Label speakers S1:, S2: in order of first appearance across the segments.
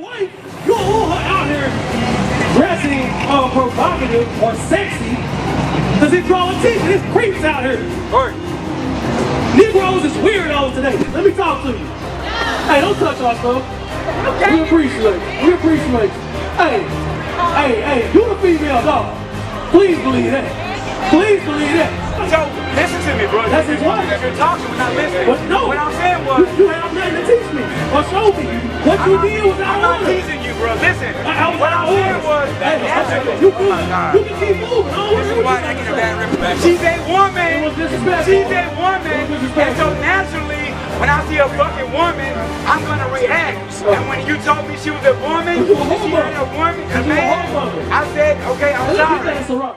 S1: wife, you don't want her out here dressing provocative or sexy, because it draws attention. It's creeps out here.
S2: Right.
S1: Negroes is weirdos today. Let me talk to you. Hey, don't touch our stuff. Okay. We appreciate you. We appreciate you. Hey, you the female dog. Please believe that. Please believe that.
S2: So, listen to me, bro.
S1: That's his wife.
S2: You're talking, but not listening.
S1: But no.
S2: What I'm saying was...
S1: You have nothing to teach me or show me. What you did was
S2: I'm not teasing you, bro. Listen. What I'm saying was...
S1: You can keep moving.
S2: This is why they get a bad reputation. She's a woman. She's a woman. And so naturally, when I see a fucking woman, I'm gonna react. And when you told me she was a woman, she ain't a woman, a man, I said, okay, I'm sorry.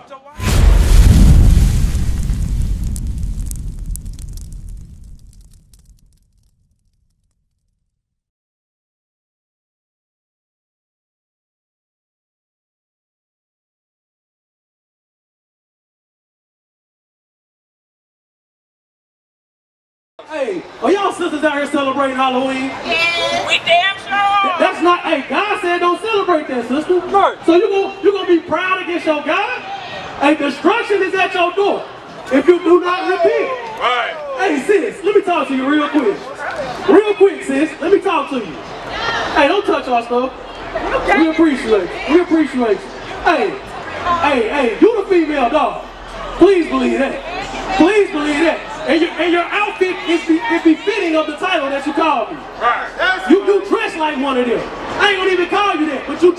S1: Hey, are y'all sisters out here celebrating Halloween?
S3: Yes. We damn sure.
S1: That's not, hey, God said don't celebrate that, sister.
S2: Right.
S1: So you gonna be proud against your God? Hey, destruction is at your door if you do not repent.
S2: Right.
S1: Hey, sis, let me talk to you real quick. Real quick, sis, let me talk to you. Hey, don't touch our stuff. Okay. We appreciate you. We appreciate you. Hey, you the female dog. Please believe that. Please believe that. And your outfit is befitting of the title that you called me.
S2: Right.
S1: You dress like one of them. I ain't gonna even call you that, but you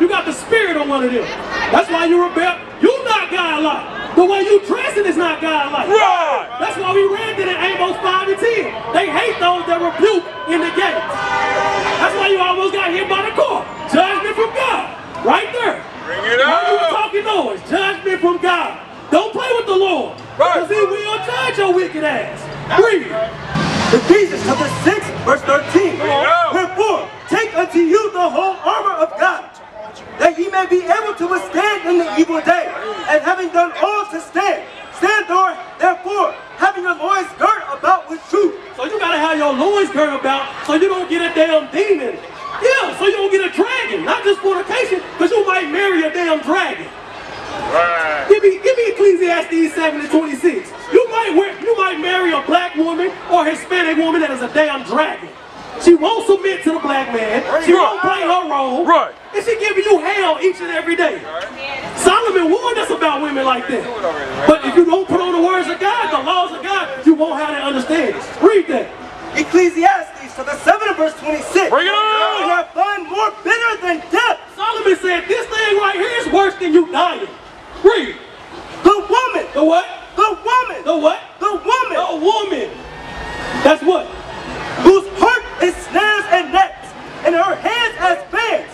S1: got the spirit of one of them. That's why you rebel. You not God-like. The way you dressing is not God-like.
S2: Right.
S1: That's why we read that in Amos 5 and 10. They hate those that rebuke in the gates. That's why you almost got hit by the car. Judgment from God. Right there.
S2: Bring it up.
S1: While you were talking noise, judgment from God. Don't play with the Lord. Because he will judge your wicked ass. Read.
S4: Ephesians chapter 6, verse 13. Wherefore, take unto you the whole armor of God, that ye may be able to withstand in the evil day, and having done all to stand. Stand therefore, having your loins girt about with truth.
S1: So you gotta have your loins girt about so you don't get a damn demon. Yeah, so you don't get a dragon. Not just fornication, because you might marry a damn dragon.
S2: Right.
S1: Give me Ecclesiastes 7 and 26. You might marry a black woman or Hispanic woman that is a damn dragon. She won't submit to the black man. She won't play her role.
S2: Right.
S1: And she giving you hell each and every day. Solomon warned us about women like that. But if you don't put on the words of God, the laws of God, you won't have that understanding. Read that.
S4: Ecclesiastes chapter 7 and verse 26.
S2: Bring it on.
S4: You have fun more bitter than death.
S1: Solomon said this thing right here is worse than you dying. Read.
S4: The woman.
S1: The what?
S4: The woman.
S1: The what?
S4: The woman.
S1: The woman. That's what?
S4: Whose heart is snares and nets, and her hands as bands.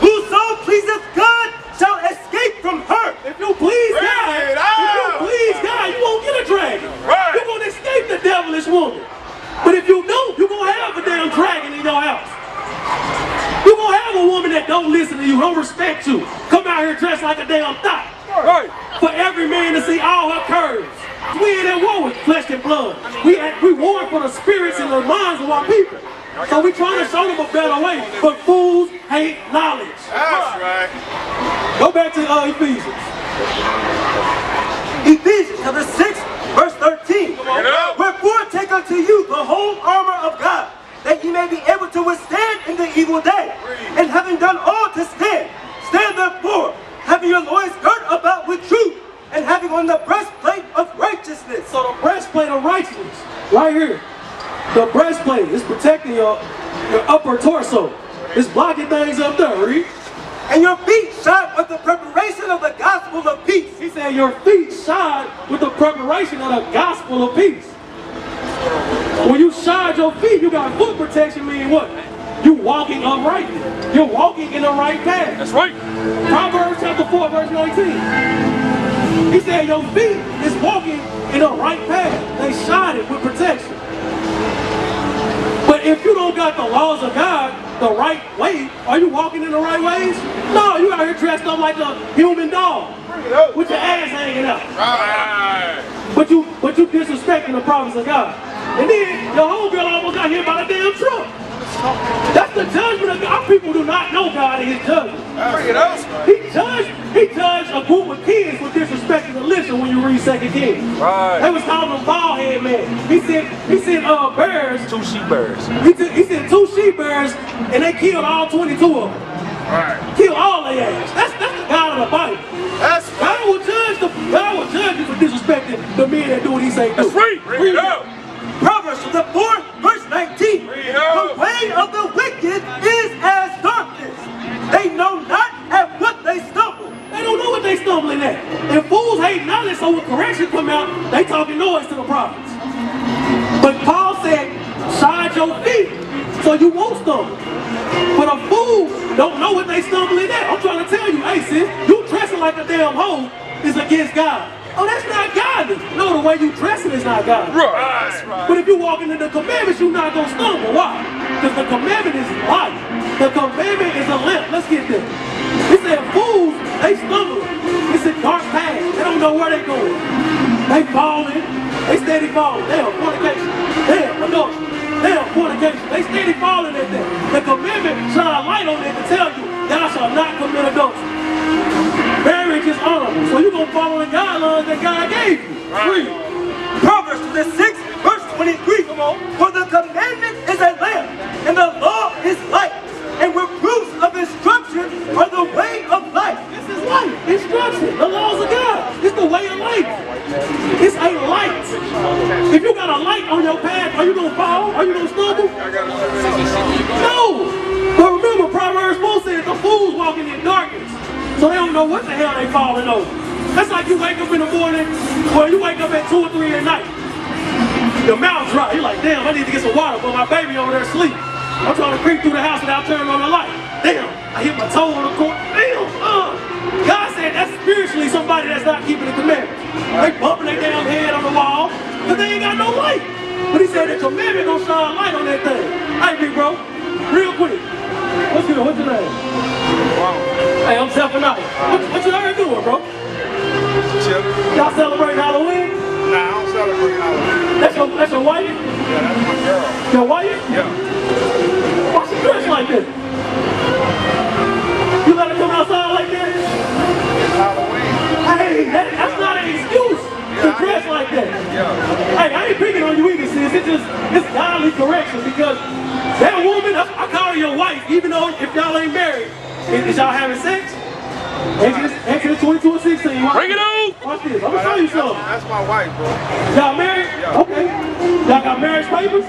S4: Whoso pleaseth God shall escape from her.
S1: If you please God, you won't get a dragon.
S2: Right.
S1: You're going to escape the devilish woman. But if you don't, you're going to have a damn dragon in your house. You're going to have a woman that don't listen to you, don't respect you. Come out here dressed like a damn thot.
S2: Right.
S1: For every man to see all her curves. We ain't at war with flesh and blood. We war for the spirits and the minds of our people. So we trying to show them a better way. But fools hate knowledge.
S2: That's right.
S1: Go back to Ephesians.
S4: Ephesians chapter 6, verse 13. Wherefore take unto you the whole armor of God, that ye may be able to withstand in the evil day. And having done all to stand, stand therefore, having your loins girt about with truth, and having on the breastplate of righteousness.
S1: So the breastplate of righteousness, right here. The breastplate is protecting your upper torso. It's blocking things up there, read.
S4: And your feet shod with the preparation of the gospel of peace.
S1: He said your feet shod with the preparation of the gospel of peace. When you shod your feet, you got foot protection, meaning what? You walking uprightly. You're walking in the right path.
S2: That's right.
S1: Proverbs chapter 4, verse 19. He said your feet is walking in the right path. They shod it with protection. But if you don't got the laws of God the right way, are you walking in the right ways? No, you out here dressed up like a human dog with your ass hanging out.
S2: Right.
S1: But you disrespecting the promise of God. And then your homegirl almost got hit by a damn truck. That's the judgment of God. Our people do not know God and his judgment. He judged a group of kids for disrespecting the listen when you read 2 Kings.
S5: Right.
S1: They was calling them bald head man. He sent bears.
S5: 2 she bears.
S1: He sent 2 she bears and they killed all 22 of them.
S5: Right.
S1: Kill all their ass. That's the God of the Bible. God will judge you for disrespecting the men that do what he say do.
S5: That's free. Bring it up.
S4: Proverbs chapter 4, verse 19. The way of the wicked is as darkness. They know not at what they stumble.
S1: They don't know what they stumbling at. And fools hate knowledge, so when correction come out, they talking noise to the prophets. But Paul said, shine your feet so you won't stumble. But a fool don't know what they stumbling at. I'm trying to tell you, hey sis, you dressing like a damn hoe is against God. Oh, that's not godly. No, the way you dressing is not godly.
S5: Right.
S1: But if you walking in the commandments, you're not going to stumble. Why? Because the commandment is light. The commandment is a lamp. Let's get there. He said fools, they stumble. It's a dark path. They don't know where they going. They falling. They steady falling. They have fornication. They have adultery. They have fornication. They steady falling at that. The commandment shine light on it to tell you, thou shalt not commit adultery. Marriage is honorable. So you're going to follow the guidelines that God gave you. Free.
S4: Proverbs 6, verse 23. Come on. For the commandment is a lamp, and the law is light, and reproofs of instruction are the way of life.
S1: This is life. Instruction. The laws of God. It's the way of life. It's a light. If you got a light on your path, are you going to fall? Are you going to stumble? No. But remember, Proverbs 4 says the fools walking in darkness. So they don't know what the hell they falling over. That's like you wake up in the morning, or you wake up at 2 or 3 at night. Your mouth's dry. You're like, damn, I need to get some water, but my baby over there asleep. I'm trying to creep through the house without turning on the light. Damn, I hit my toe on the court. Damn, God said that's spiritually somebody that's not keeping the commandments. They bumping their damn head on the wall because they ain't got no light. But he said the commandment gonna shine light on that thing. Hey, big bro, real quick. What's good? What's your name? Hey, I'm Zephaniah. What you out here doing, bro?
S5: Chilling.
S1: Y'all celebrate Halloween?
S5: Nah, I don't celebrate Halloween.
S1: That's your wife?
S5: Yeah, that's my girl.
S1: Your wife?
S5: Yeah.
S1: Why she dressed like this? You let her come outside like that?
S5: It's Halloween.
S1: Hey, that's not an excuse to dress like that.
S5: Yeah.
S1: Hey, I ain't picking on you either, sis. It's godly correction because that woman, I call her your wife, even though if y'all ain't married. Is y'all having sex? Exodus 22 and 16.
S5: Bring it on!
S1: Watch this. I'm gonna show you something.
S5: That's my wife, bro.
S1: Y'all married?
S5: Yeah.
S1: Okay. Y'all got marriage papers?
S5: I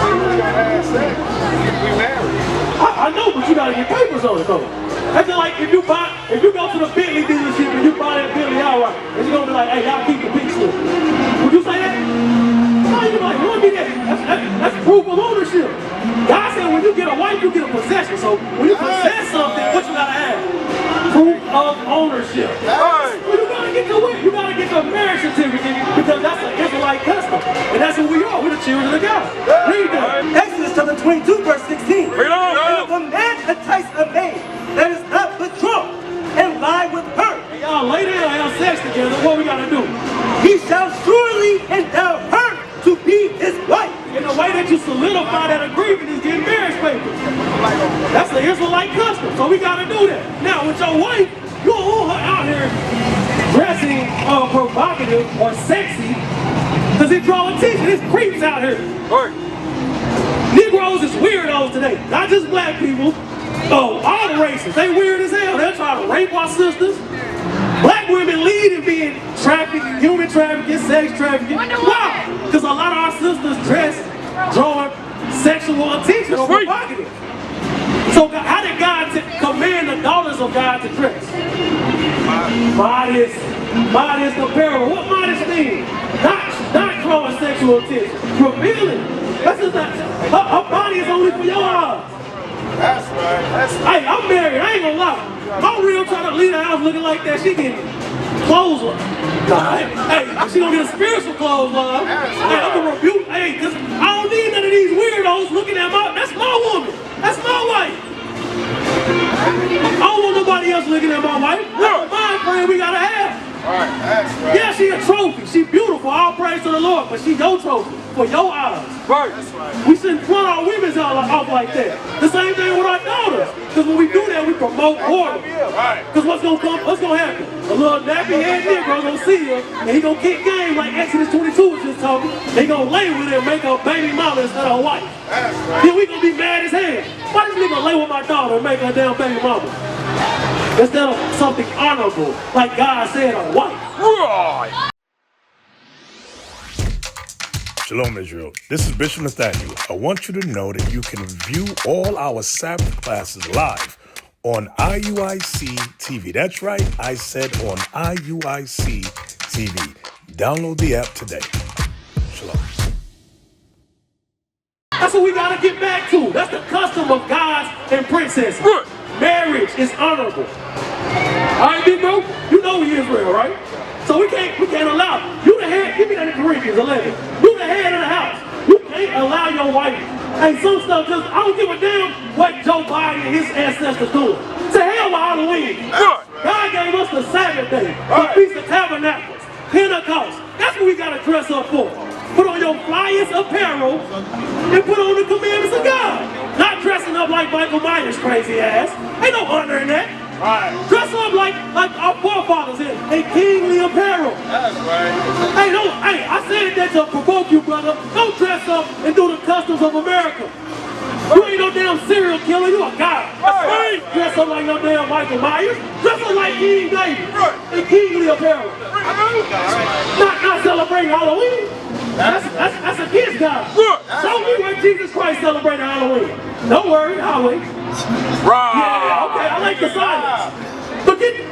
S5: mean, we gotta have sex. We married.
S1: I know, but you gotta get papers on it though. That's just like if you go to the Bentley dealership and you buy that Bentley outright, and you're gonna be like, hey, y'all keep the pink slip. Would you say that? No, you're like, what be that? That's proof of ownership. God said when you get a wife, you get a possession. So when you possess something, what you gotta have? Proof of ownership.
S5: Right.
S1: Well, you gotta get you gotta get your marriage certificate because that's an Israelite custom. And that's who we are. We're the children of God. Read that.
S4: Exodus chapter 22, verse 16.
S5: Bring it on!
S4: And if a man entice a maid that is not betrothed and lie with her,
S1: Hey, y'all lay down and have sex together, what we gotta do?
S4: he shall surely endow her to be his wife.
S1: And the way that you solidify that agreement is getting marriage papers. That's the Israelite custom, so we gotta do that. Now, with your wife, you don't want her out here dressing provocative or sexy, because it draws attention. There's creeps out here.
S5: Right.
S1: Negroes is weirdos today, not just black people. Oh, all the races, they weird as hell. They're trying to rape our sisters. Black women lead in being trafficked, human trafficking, sex trafficking. Why? Because a lot of our sisters dress, drawing sexual attention or provocative. So how did God command the daughters of God to dress? Modest apparel. What modest mean? Not drawing sexual attention. Revealing. That's just not, her body is only for your eyes.
S5: That's right.
S1: Hey, I'm married. I ain't gonna lie. I'm real trying to leave the house looking like that. She getting clothes line. Hey, she gonna get a spiritual clothes line. Hey, I'm gonna rebuke. Hey, cause I don't need none of these weirdos looking at that's my woman. That's my wife. I don't want nobody else looking at my wife. That's a mind frame we gotta have.
S5: Right, that's right.
S1: Yeah, she a trophy. She beautiful. All praise to the Lord. But she your trophy for your eyes.
S2: Right.
S1: We shouldn't front our women's off like that. The same thing with our daughters. Because when we do that, we promote order.
S5: Right.
S1: Because what's gonna happen? A little nappy head nigga gonna see her, and he gonna kick game like Exodus 22 was just talking. They gonna lay with her and make her baby mama instead of a wife.
S5: That's right.
S1: Then we gonna be mad as hell. Why this nigga lay with my daughter and make her damn baby mama? Instead of something honorable, like God said, a wife.
S2: Right.
S6: Shalom, Israel. This is Bishop Nathaniel. I want you to know that you can view all our Sabbath classes live on IUIC TV. That's right, I said on IUIC TV. Download the app today. Shalom.
S1: That's what we gotta get back to. That's the custom of gods and princesses.
S2: Right.
S1: Marriage is honorable. All right, big bro? You know we Israel, right? So we can't allow you the head. Give me that in Corinthians 11. You the head of the house. You can't allow your wife. Hey, some stuff just I don't give a damn what Joe Biden and his ancestors doing. To hell with Halloween.
S2: Right.
S1: God gave us the Sabbath day, the Feast of Tabernacles, Pentecost. That's what we gotta dress up for. Put on your flyest apparel and put on the commandments of God. Not dressing up like Michael Myers' crazy ass. Ain't no honor in that.
S5: Right.
S1: Dress up like our forefathers in a kingly apparel.
S5: That's right.
S1: Hey, I said that to provoke you, brother. Don't dress up and do the customs of America. You ain't no damn serial killer, you a guy.
S5: Right.
S1: Dress up like no damn Michael Myers. Dress up like King David.
S5: Right.
S1: In kingly apparel. Not celebrating Halloween. That's against God. Show me where Jesus Christ celebrated Halloween. Don't worry, I'll wait.
S2: Right.
S1: Yeah, okay, I like the silence.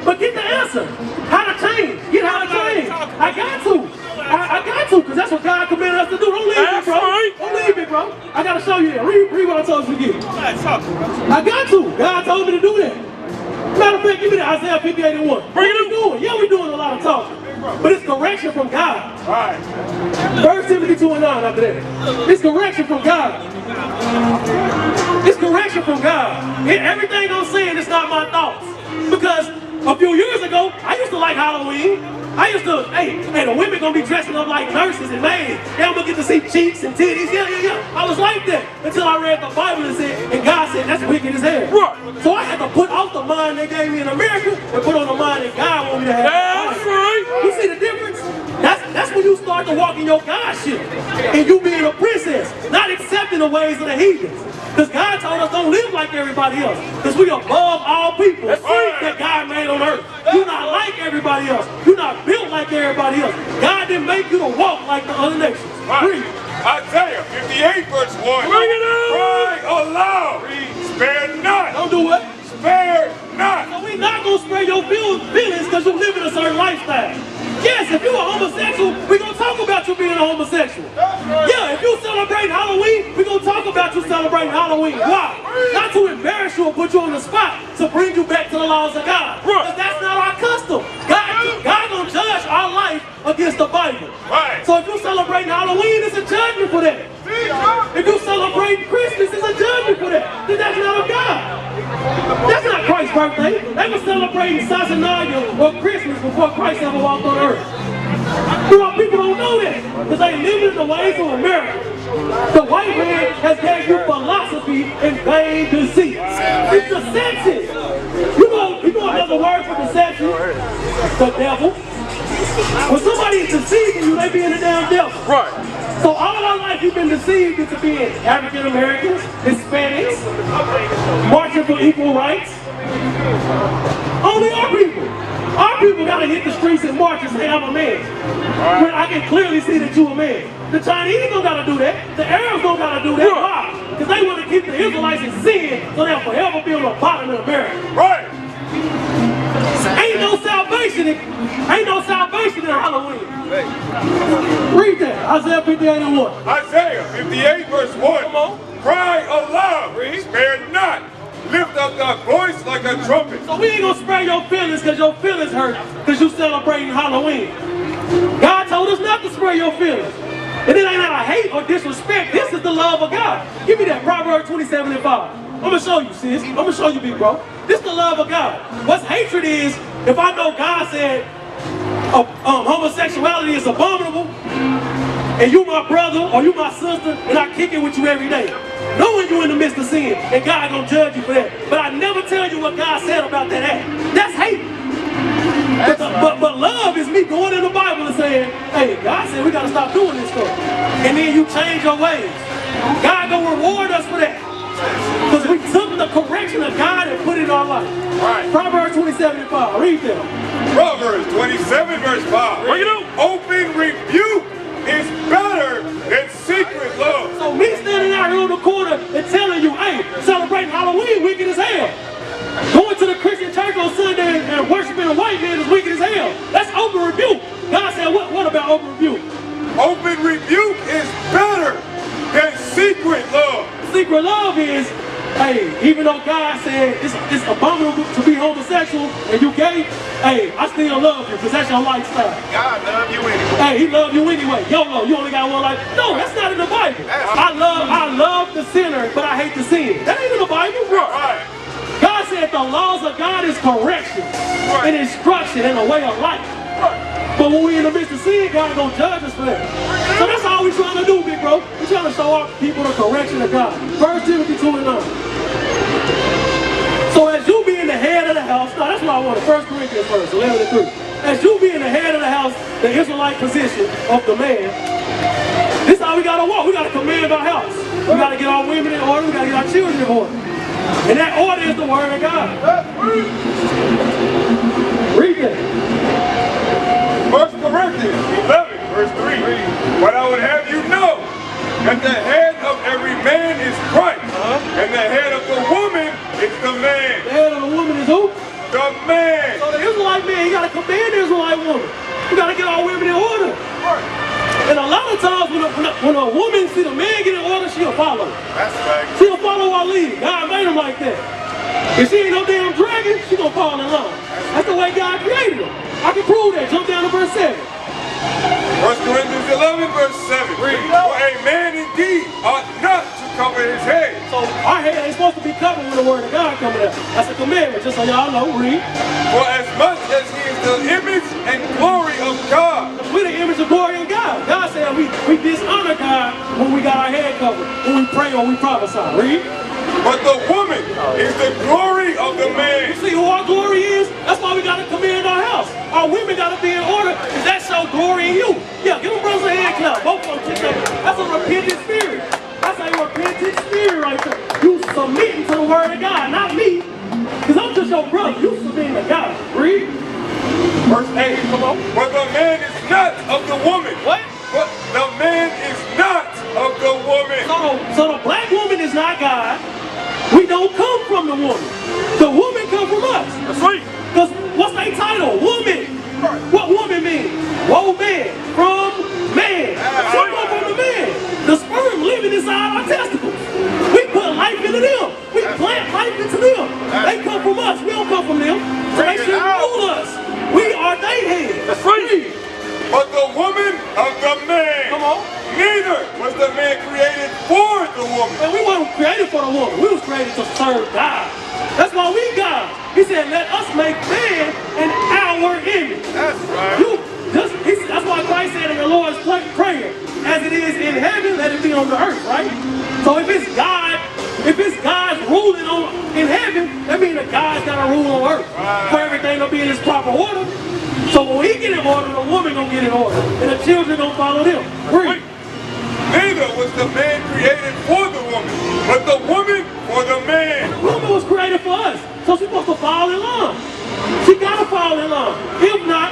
S1: But get the answer. How to change. Get how to change. I got to, because that's what God commanded us to do. Don't leave me, bro. Don't leave me, bro. I got to show you that. Read what I told you to get. I got to. God told me to do that. Matter of fact, give me the Isaiah 58:1. What we doing? Yeah, we doing a lot of talking. But it's correction from God.
S5: Right.
S1: 1 Timothy 2:9 after that. It's correction from God. It's correction from God. Everything I'm saying is not my thoughts. Because a few years ago, I used to like Halloween. I used to, hey, the women gonna be dressing up like nurses and maids. They're gonna get to see cheeks and titties. Yeah. I was like that until I read the Bible and God said that's wicked as hell.
S2: Right.
S1: So I had to put off the mind they gave me in America and put on the mind that God wanted me to have.
S2: That's right.
S1: You see the difference? That's when you start to walk in your Godship and you being a princess, not accepting the ways of the heathens. Because God told us don't live like everybody else. Because we are above all people that God made on earth. You're not like everybody else. You're not built like everybody else. God didn't make you to walk like the other nations. Read.
S5: Isaiah 58 verse 1.
S2: Bring it on.
S5: Cry aloud. Spare not.
S1: Don't do what?
S5: Spare not.
S1: So we're not going to spare your feelings because you live in a certain lifestyle. Yes, if you're a homosexual, we're going to talk about you being a homosexual. Yeah, if you celebrate Halloween, we're going to talk about you celebrating Halloween. Why? Not to embarrass you or put you on the spot, to bring you back to the laws of God. Because that's not our custom. God going to judge our life against the Bible.
S5: Right.
S1: So if you celebrate Halloween, it's a judgment for that. If you celebrate Christmas, it's a judgment for that. Then that's not of God. That's not Christ's birthday. They were celebrating Zephaniah or Christmas before Christ ever walked on earth. You know, people don't know that because they live in the ways of America. The white man has gave you philosophy and vain deceit. It's deception. You know another word for deception? The devil. When somebody is deceiving you, they be in the damn devil.
S2: Right.
S1: So all our life you've been deceived into being African Americans, Hispanics, marching for equal rights. Only our people. Our people gotta hit the streets and march and say I'm a man. When I can clearly see that you're a man. The Chinese don't gotta do that. The Arabs don't gotta do that. Why? Because they want to keep the Israelites in sin so they'll forever be on the bottom of America.
S5: Right.
S1: Ain't no salvation in Halloween. Read that. Isaiah 58:1.
S5: Isaiah 58 verse 1.
S1: Come on.
S5: Cry aloud. Spare not. Lift up thy voice like a trumpet.
S1: So we ain't gonna spare your feelings because your feelings hurt because you celebrating Halloween. God told us not to spare your feelings. And it ain't out of hate or disrespect. This is the love of God. Give me that Proverbs 27:5. I'm gonna show you, sis. I'm gonna show you, big bro. This is the love of God. What's hatred is, if I know God said, homosexuality is abominable, and you my brother or you my sister, and I kick it with you every day, knowing you in the midst of sin, and God gonna judge you for that. But I never tell you what God said about that act. That's hate. But love is me going in the Bible and saying, hey, God said we gotta stop doing this stuff. And then you change your ways. God gonna reward us for that. Because we took the correction of God and put it in our life.
S5: Right.
S1: Proverbs 27:5. Read them.
S5: Proverbs 27 verse 5. Open rebuke is better than secret love.
S1: So me standing out here on the corner and telling you, hey, celebrating Halloween wicked as hell. Going to the Christian church on Sunday and worshiping a white man is wicked as hell. That's open rebuke. God said, what about open rebuke?
S5: Open rebuke is better than secret love.
S1: Secret love is, hey, even though God said it's abominable to be homosexual and you gay, hey, I still love you because that's your lifestyle.
S5: God love you anyway.
S1: Hey, he love you anyway. YOLO, you only got one life. No, that's not in the Bible. I love the sinner, but I hate the sin. That ain't in the Bible, bro.
S5: Right.
S1: God said the laws of God is correction and instruction and a way of life. But when we in the midst of sin, God gonna judge us for that. So that's all we trying to do, big bro. We trying to show our people the correction of God. 1 Timothy 2:9. So as you being the head of the house, no, that's what I wanted. 1 Corinthians 11:3. As you being the head of the house, the Israelite position of the man, this is how we gotta walk. We gotta command our house. We gotta get our women in order. We gotta get our children in order. And that order is the word of God. Read that.
S5: 1 Corinthians 11 verse 3. But I would have you know that the head of every man is Christ, and the head of the woman is the man.
S1: The head of the woman is who?
S5: The man.
S1: So the Israelite man, he got to command the Israelite woman. We got to get our women in order. And a lot of times when a woman see the man get in order, she'll follow.
S5: That's right.
S1: She'll follow our lead. God made him like that. If she ain't no damn dragon, she gonna fall in love. That's the way God created her. I can prove that. Jump down to verse 7.
S5: 1 Corinthians 11 verse 7. For a man indeed ought not to cover his head.
S1: So our head ain't supposed to be covered when the word of God coming out. That's a commandment, just so y'all know. Read.
S5: For as much as he is the image and glory of God.
S1: We're the image of glory in God. God said we dishonor God when we got our head covered, when we pray or we prophesy. Read.
S5: But the woman is the glory of the man.
S1: You see who our glory is? That's why we got to command our house. Our women got to be in order because that shows glory in you. Yeah, give them brothers a hand clap. Both of them. That's a repentant spirit. That's a repentant spirit right there. You submitting to the word of God, not me. Because I'm just your brother. You submitting to God. Read.
S5: Verse 8. Come on. But the man is not of the woman.
S1: What?
S5: But the man is not of the woman.
S1: So the black woman is not God. We don't come from the woman. The woman come from us.
S5: That's right.
S1: Because what's their title? Woman. What woman means? Woe man. From man. We come from the man. The sperm living inside our testicles. We put life into them. We plant life into them. They come from us. We don't come from them. So they shouldn't rule us. We are their head.
S5: That's right. But the woman of the man.
S1: Come on.
S5: Neither was the man created for the woman.
S1: And we weren't created for the woman. We was created to serve God. That's why we God. He said, let us make man in our image.
S5: That's right.
S1: That's why Christ said in the Lord's Prayer, as it is in heaven, let it be on the earth, right? So if it's God's ruling in heaven, that means that God's got to rule on earth for everything to be in its proper order. So when we get in order, the woman gonna get in order, and the children gonna follow them. Read.
S5: Neither was the man created for the woman, but the woman for the man.
S1: The woman was created for us, so she's supposed to fall in line. She gotta fall in line. If not,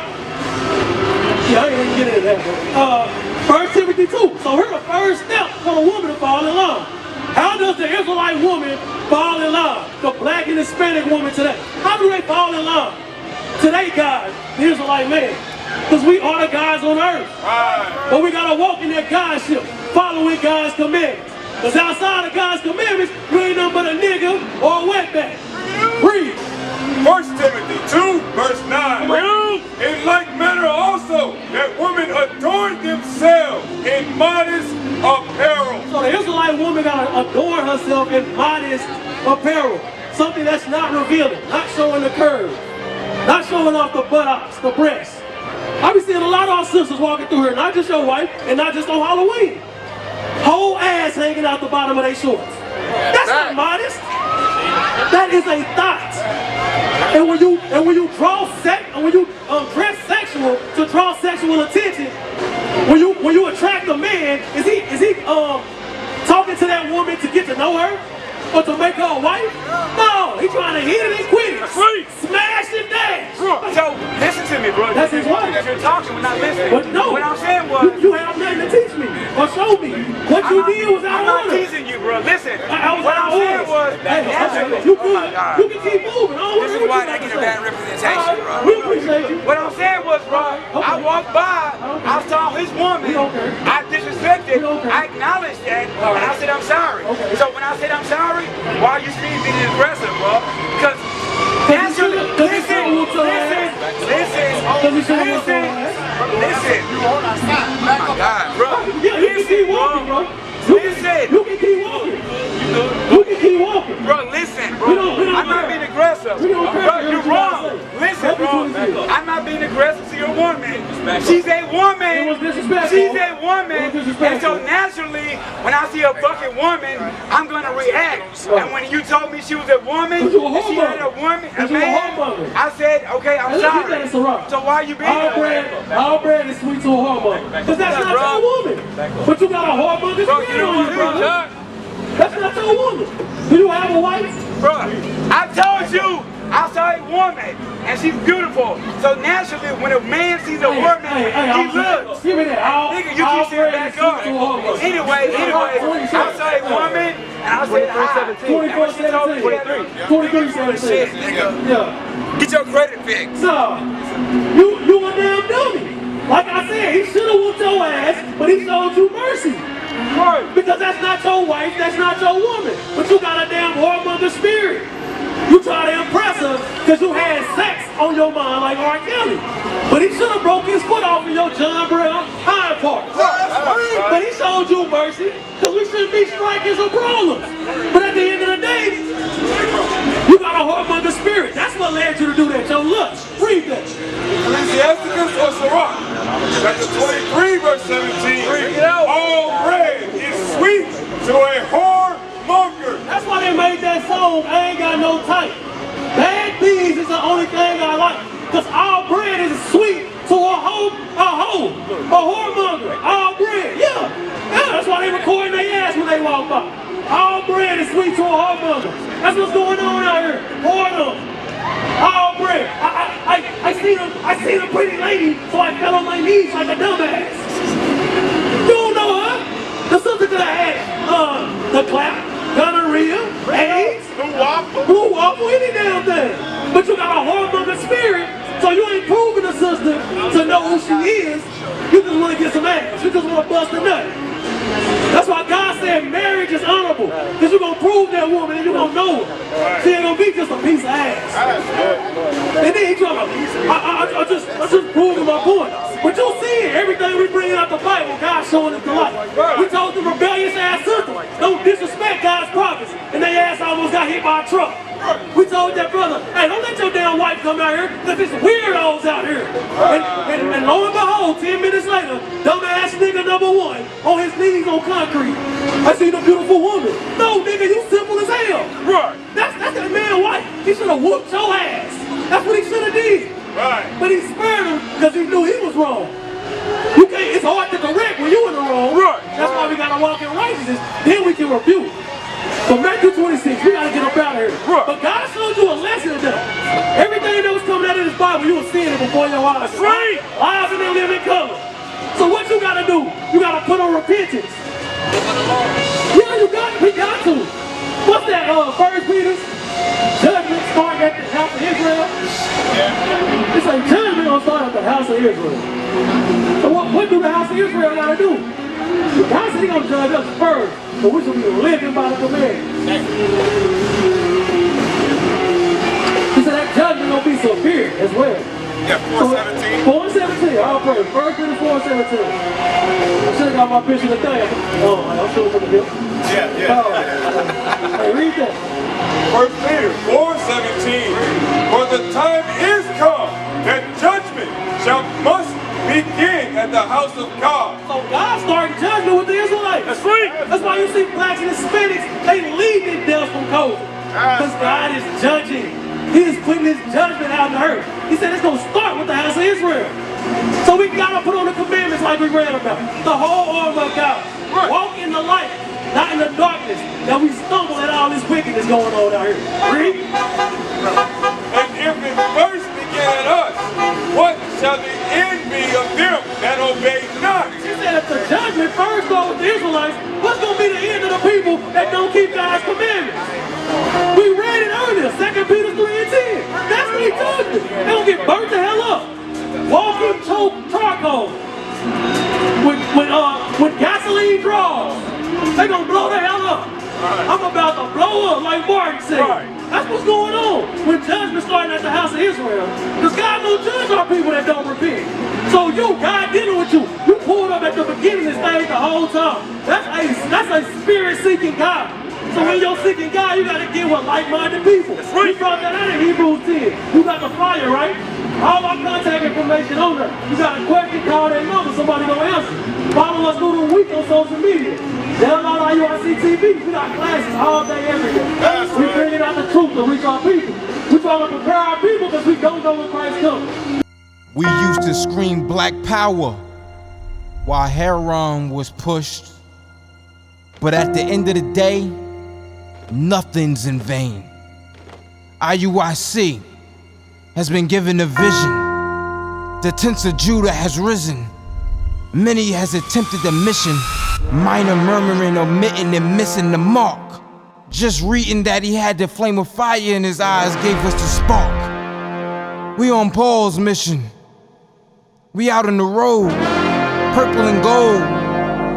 S1: I ain't even get into that. 1 Timothy 2. So here's the first step for a woman to fall in line. How does the Israelite woman fall in line? The black and Hispanic woman today. How do they fall in line? Today, God, the Israelite man. Because we are the gods on earth.
S5: Right.
S1: But we got to walk in that Godship, following God's commandments. Because outside of God's commandments, you ain't nothing but a nigga or a wetback. Read.
S5: 1 Timothy 2, verse 9. In like manner also, that women adorn themselves in modest apparel.
S1: So the Israelite woman got to adorn herself in modest apparel. Something that's not revealing, not showing the curves, not showing off the buttocks, the breasts. I be seeing a lot of our sisters walking through here, not just your wife, and not just on Halloween. Whole ass hanging out the bottom of their shorts. That's not modest. That is a thought. And when you dress sexual to draw sexual attention, when you attract a man, is he talking to that woman to get to know her? Or to make her a wife? No, he's trying to hit it and quit it. Smash and dash.
S2: So, listen to me, bro.
S1: That's his wife.
S2: You're talking, we're not listening.
S1: But no,
S2: what I'm saying was...
S1: You have nothing to teach me or show me. What you did was out of order.
S2: I'm not teasing you, bro. Listen.
S1: What I'm
S2: saying was...
S1: You good. You can keep moving.
S2: This is why they get a bad representation, bro.
S1: We appreciate you.
S2: What I'm saying was, bro, I walked by, I saw his woman, I disrespected, I acknowledged that, and I said I'm sorry. So when I said I'm sorry, why are you being aggressive, bro? Because listen. Oh my God, bro.
S1: Yeah, you can keep walking, bro.
S2: Listen.
S1: You can keep walking. You can keep walking.
S2: Bro, listen, bro. I'm not being aggressive. Bro, you're wrong. Listen, bro. I'm not being aggressive to your woman. She's a woman. She's a woman. And so naturally, when I see a fucking woman, I'm going to react. And when you told me she was a woman, and she had a woman, a man, I said, okay, I'm sorry. So why are you being
S1: Our bread is sweet to a whoremonger. Because that's not your woman. But you got a whoremonger spirit on you, brother. That's not your woman. Do you have a wife?
S2: Bro, I told you I saw a woman and she's beautiful. So naturally, when a man sees a woman, he looks.
S1: Give me that.
S2: Nigga, you keep saying back up. Anyway, I saw a woman and I said hi.
S1: 23-17. Yeah.
S2: Get your credit fixed.
S1: No, you a damn dummy. Like I said, he should have whooped your ass, but he showed you mercy. Because that's not your wife, that's not your woman. But you got a damn whoremonger spirit. You try to impress her because you had sex on your mind like R. Kelly. But he should have broke his foot off in your John Brown hind part. But he showed you mercy because we shouldn't be strikers or brawlers. But at the end of the day, you got a whoremonger spirit. That's what led you to do that, your lust. Read that.
S5: Ecclesiasticus or Sirach, chapter 23, verse 17. All bread is sweet to a whoremonger.
S1: That's why they made that song, I ain't got no type. Bad things is the only thing I like. Because all bread is sweet to a whoremonger. All bread, yeah. That's why they recording their ass when they walk by. All bread is sweet to a whoremonger. That's what's going on out here. Whoredom. All bread. I seen a pretty lady, so I fell on my knees like a dumbass. You don't know her? The sister that I had, the clap, gonorrhea, AIDS, blue waffle, any damn thing. But you got a whoremonger spirit, so you ain't proving the sister to know who she is. You just want to get some ass. You just want to bust a nut. That's why God said marriage is honorable. Because you're going to prove that woman and you're going to know her. She ain't going to be just a piece of ass. And then he talking about, I just proving my point. But you'll see it. Everything we bring out the Bible, God's showing us the light. We told the rebellious ass sister, don't disrespect God's prophets. And they ass almost got hit by a truck. We told that brother, hey, don't let your damn wife come out here, because there's weirdos out here. And lo and behold, 10 minutes later, dumbass nigga number one on his knees on concrete. I seen a beautiful woman. No, nigga, you simple as hell.
S5: Right.
S1: That's that man's wife. He should have whooped your ass. That's what he should have did.
S5: Right.
S1: But he spared him because he knew he was wrong. You can't, it's hard to correct when you're in the wrong.
S5: Right.
S1: That's why we gotta walk in righteousness. Then we can rebuke. But Matthew 26, we gotta get up out of here.
S5: Right.
S1: But God showed you a lesson in that. Everything that was coming out of this Bible, you were seeing it before your eyes.
S5: Right.
S1: Live and in living color. So what you gotta do? You gotta put on repentance. Yeah, we got to. What's that, 1 Peter? Judgment starting at the house of Israel. Yeah. It's like judgment gonna start at the house of Israel. So what do the house of Israel gotta do? God said He's gonna judge us first, but we should be living by the command. He said that judgment gonna be severe as well.
S5: Yeah, 4:17.
S1: 4:17. I'll pray. 1 Peter 4:17. I should have got my picture today. Oh, I'm sure from the hill.
S5: Yeah.
S1: Hey, read that.
S5: 1 Peter 4:17. For the time is come that judgment must
S1: chosen. Because God is judging. He is putting his judgment out in the earth. He said it's going to start with the house of Israel. So we got to put on the commandments like we read about. The whole armor of God. Walk in the light, not in the darkness, that we stumble at all this wickedness going on out here. Read.
S5: And if it first begin at us, what shall the end be of them that obey not?
S1: He said if the judgment first goes with the Israelites, what's going to be the end of the people that don't keep God's commandments? We read it earlier, 2 Peter 3 and 10. That's what he told you. They're going to get burnt the hell up. Walking choke charcoal with gasoline draws. They're going to blow the hell up. I'm about to blow up like Martin said. That's what's going on when judgment starting at the house of Israel. Because God don't judge our people that don't repent. So God dealing with you. You pulled up at the beginning and stayed the whole time. That's a spirit-seeking God. So when you're seeking God, you got to get with like-minded people. We brought that out in Hebrews 10. You got the flyer, right? All our contact information on there. You got a question, call that number, somebody gonna answer. Follow us through the week on social media. Download IUIC TV. We got classes all day, every day. We bringing out the truth to reach our people. We trying to prepare our people because we don't know when Christ comes.
S7: We used to scream black power while heroin was pushed. But at the end of the day, nothing's in vain. IUIC has been given a vision. The tents of Judah has risen. Many has attempted the mission. Minor murmuring, omitting, and missing the mark. Just reading that he had the flame of fire in his eyes gave us the spark. We on Paul's mission. We out on the road, purple and gold.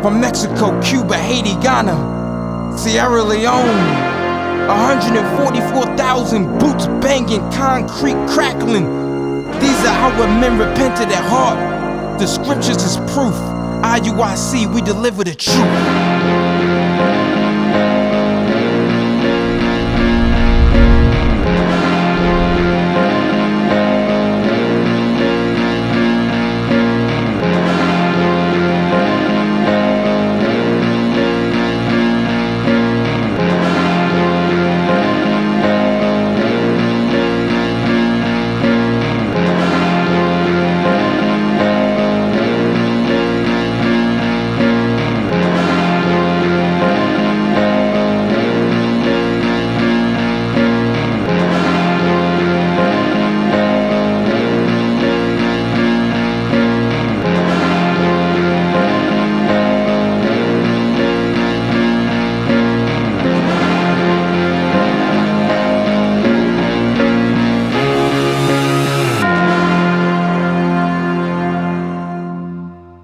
S7: From Mexico, Cuba, Haiti, Ghana, Sierra Leone. 144,000 boots banging, concrete crackling. These are our men repented at heart. The scriptures is proof. IUIC, we deliver the truth.